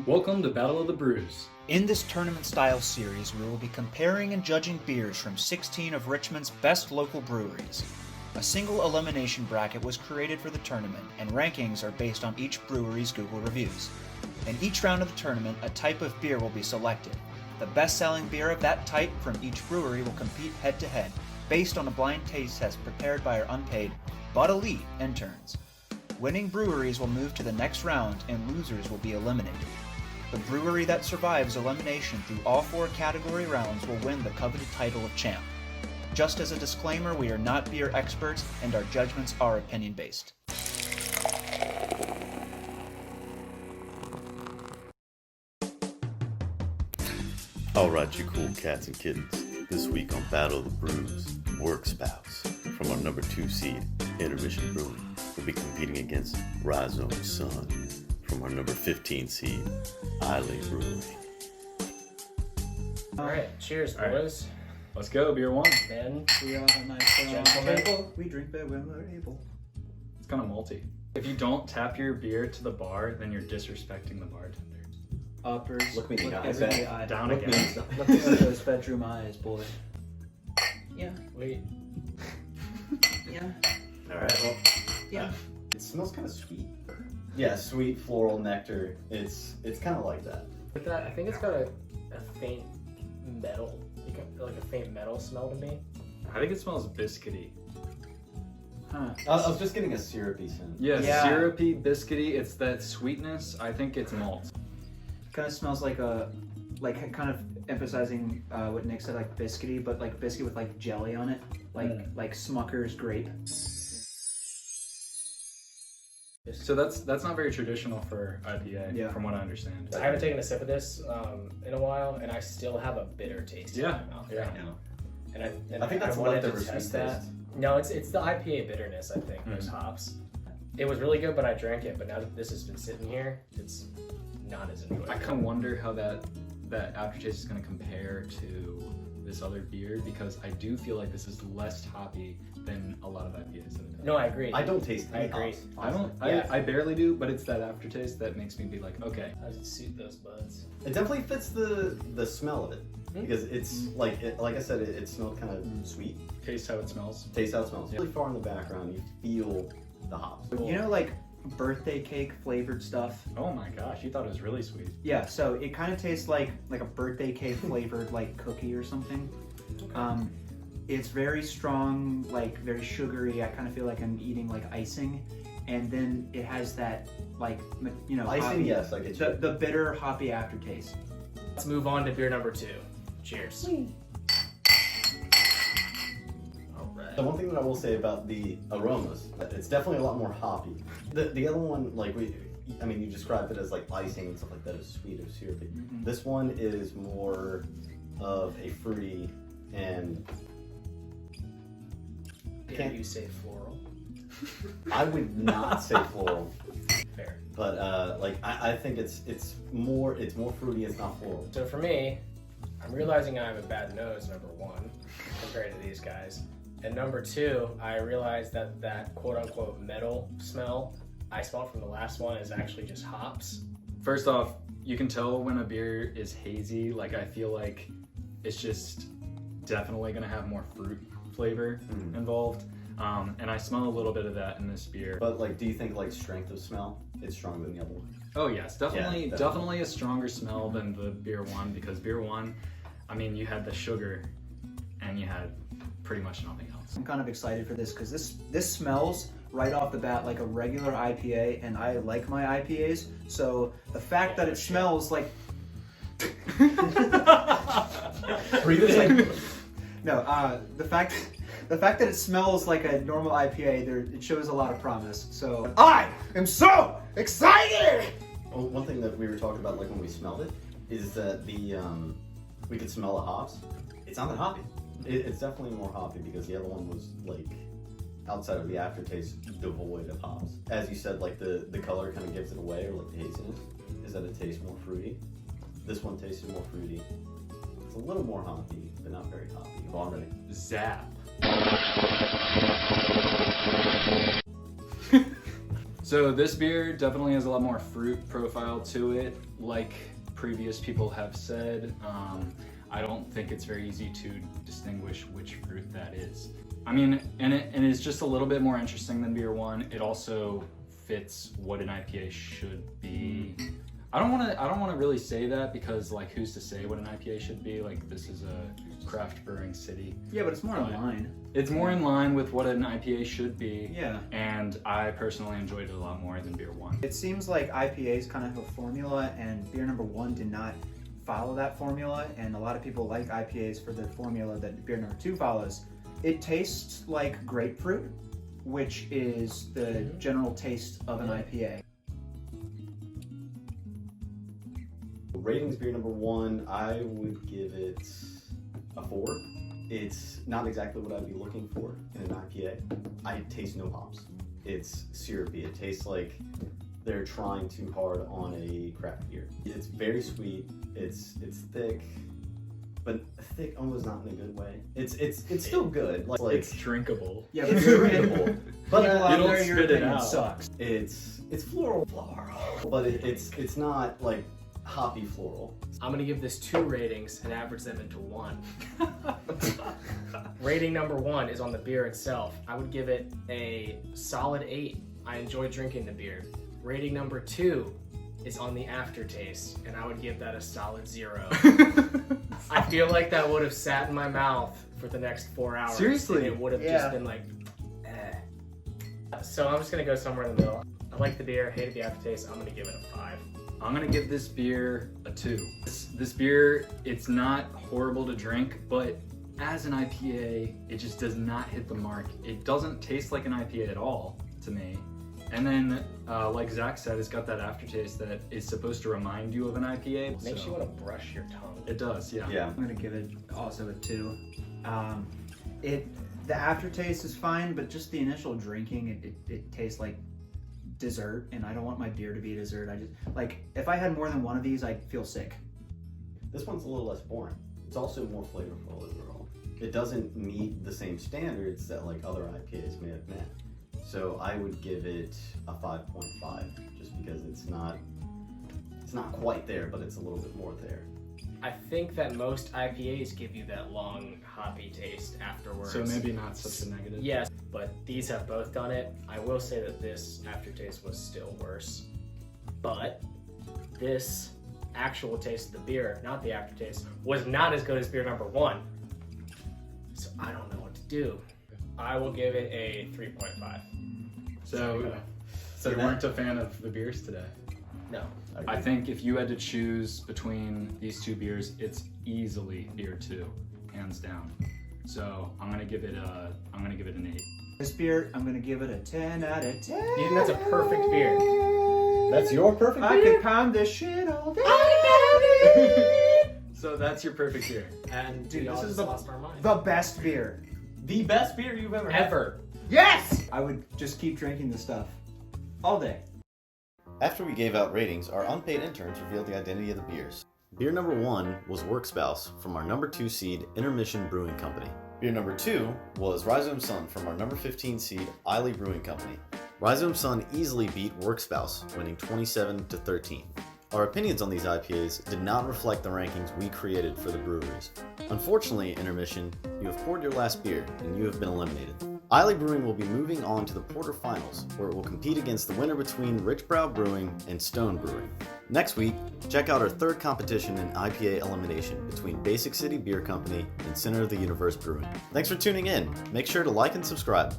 Welcome to Battle of the Brews. In this tournament-style series, we will be comparing and judging beers from 16 of Richmond's best local breweries. A single elimination bracket was created for the tournament, and rankings are based on each brewery's Google reviews. In each round of the tournament, a type of beer will be selected. The best-selling beer of that type from each brewery will compete head-to-head, based on a blind taste test prepared by our unpaid, but elite interns. Winning breweries will move to the next round, and losers will be eliminated. The brewery that survives elimination through all 4 category rounds will win the coveted title of champ. Just as a disclaimer, we are not beer experts, and our judgments are opinion-based. Alright, you cool cats and kittens. This week on Battle of the Brews, Work Spouse from our number 2 seed, Intermission Brewing, will be competing against Rhizome Sun from our number 15 seed, Isley Brewing. Alright, cheers, boys. Let's go, beer one. Ben, We are the nice Gentlemen. people. We drink beer when we're able. It's kind of malty. If you don't tap your beer to the bar, then you're disrespecting the bartender. Uppers. Look me in the eyes, every Ben. eye. Down Look again. me- Look into those bedroom eyes, boy. Yeah. wait. Yeah. Alright, well, Yeah. it smells kind of sweet. Yeah, sweet floral nectar. It's kind of like that. With that, I think it's got a faint metal, like a faint metal smell to me. I think it smells biscuity. Huh. I was just getting a syrupy scent. Yeah, Yeah. syrupy, biscuity. It's that sweetness. I think it's malt. Kind of smells like kind of emphasizing what Nick said, like biscuity, but like biscuit with like jelly on it, like Smucker's grape. So that's not very traditional for IPA, Yeah. from what I understand. I haven't taken a sip of this in a while, and I still have a bitter taste in Yeah, my mouth yeah. right now. And I think that's wanted leftover to sweet test that. taste. No, it's the IPA bitterness. I think those hops. It was really good, but I drank it. But now that this has been sitting here, it's not as enjoyable. I kind of wonder how that aftertaste is going to compare to this other beer, because I do feel like this is less hoppy than a lot of IPAs that I've done. No, I agree. I don't taste I any agree. hops. I don't. Yeah. I barely do, but it's that aftertaste that makes me be like, okay. How does it suit those buds? It definitely fits the smell of it because it's like I said, it smells kind of sweet. Taste how it smells. Taste how it smells. Really far in the background, you feel the hops. You know, like birthday cake flavored stuff. Oh my gosh, you thought it was really sweet. Yeah, so it kind of tastes like a birthday cake flavored like cookie or something. It's very strong, like very sugary. I kind of feel like I'm eating like icing, and then it has that like Icing, hoppy, yes, I get you. the bitter hoppy aftertaste. Let's move on to beer number 2. Cheers. All right. The one thing that I will say about the aromas, it's definitely a lot more hoppy. The other one, like you described it as like icing and stuff like that, is sweet or syrupy. This one is more of a fruity and. Can you say floral? I would not say floral, Fair. but I think it's more fruity. It's not floral. So for me, I'm realizing I have a bad nose, number 1, compared to these guys. And number 2, I realized that quote-unquote metal smell I smelled from the last one is actually just hops. First off, you can tell when a beer is hazy. Like, I feel like it's just definitely gonna have more fruit flavor involved. And I smell a little bit of that in this beer. But like, do you think like strength of smell, it's stronger than the other one? Oh yes, definitely, Yeah, definitely a stronger smell than the beer one, because beer one, I mean, you had the sugar and you had pretty much nothing else. I'm kind of excited for this because this smells right off the bat like a regular IPA, and I like my IPAs. So the fact that it smells like Breathe it in. no, the fact that it smells like a normal IPA, it shows a lot of promise. So I am so excited. Well, one thing that we were talking about, like when we smelled it, is that we could smell the hops. It's not that hoppy. It's definitely more hoppy because the other one was like, outside of the aftertaste, devoid of hops. As you said, like the color kind of gives it away, or like the haziness, is that it tastes more fruity. This one tasted more fruity. It's a little more hoppy, but not very hoppy. Vaughn, ready? Zap. So this beer definitely has a lot more fruit profile to it. Like previous people have said, I don't think it's very easy to distinguish which fruit that is. I mean, and it's just a little bit more interesting than beer one. It also fits what an IPA should be. I don't want to really say that because like who's to say what an IPA should be? Like this is a craft brewing city. Yeah, but it's more in line. It's more in line with what an IPA should be. Yeah. And I personally enjoyed it a lot more than beer one. It seems like IPAs kind of have a formula, and beer number one did not follow that formula, and a lot of people like IPAs for the formula that beer number two follows. It tastes like grapefruit, which is the general taste of an IPA. Ratings beer number one, I would give it a 4. It's not exactly what I'd be looking for in an IPA. I taste no hops. It's syrupy. It tastes like they're trying too hard on a craft beer. It's very sweet. It's thick, but thick almost not in a good way. It's still good. Like It's drinkable. Yeah, it's drinkable. But you don't spit it out. Sucks. it's floral, but it's not like hoppy floral. I'm gonna give this 2 ratings and average them into 1. Rating number 1 is on the beer itself. I would give it a solid 8. I enjoy drinking the beer. Rating number 2 is on the aftertaste, and I would give that a solid 0. I feel like that would have sat in my mouth for the next 4 hours. Seriously? And it would have just been like, eh. So I'm just gonna go somewhere in the middle. I like the beer, hated the aftertaste. I'm gonna give it a 5. I'm gonna give this beer a 2. This beer, it's not horrible to drink, but as an IPA, it just does not hit the mark. It doesn't taste like an IPA at all to me. And then, like Zach said, it's got that aftertaste that is supposed to remind you of an IPA. Makes you want to brush your tongue. It does, yeah. Yeah. I'm gonna give it also a 2. The aftertaste is fine, but just the initial drinking, it tastes like dessert, and I don't want my beer to be a dessert. I just like if I had more than one of these, I'd feel sick. This one's a little less boring. It's also more flavorful overall. It doesn't meet the same standards that like other IPAs may have met. So I would give it a 5.5 just because it's not quite there, but it's a little bit more there. I think that most IPAs give you that long hoppy taste afterwards. So maybe not such a negative. Yes, but these have both done it. I will say that this aftertaste was still worse. But this actual taste of the beer, not the aftertaste, was not as good as beer number 1. So I don't know what to do. I will give it a 3.5. So you weren't a fan of the beers today? No. I think if you had to choose between these 2 beers, it's easily beer 2, hands down. So I'm gonna give it an 8. This beer, I'm gonna give it a 10 out of 10. You think that's a perfect beer? That's your perfect I beer? could pound this shit all day. So that's your perfect beer. And Dude, we all this is just the- lost our minds. The best beer. The best beer you've ever had. Ever. Yes! I would just keep drinking this stuff all day. After we gave out ratings, our unpaid interns revealed the identity of the beers. Beer number 1 was Work Spouse from our number 2 seed Intermission Brewing Company. Beer number 2 was Rhizome Sun from our number 15 seed Isley Brewing Company. Rhizome Sun easily beat Work Spouse, winning 27-13. Our opinions on these IPAs did not reflect the rankings we created for the breweries. Unfortunately, Intermission, you have poured your last beer and you have been eliminated. Isley Brewing will be moving on to the quarterfinals, where it will compete against the winner between Rich Brow Brewing and Stone Brewing. Next week, check out our 3rd competition in IPA elimination between Basic City Beer Company and Center of the Universe Brewing. Thanks for tuning in. Make sure to like and subscribe.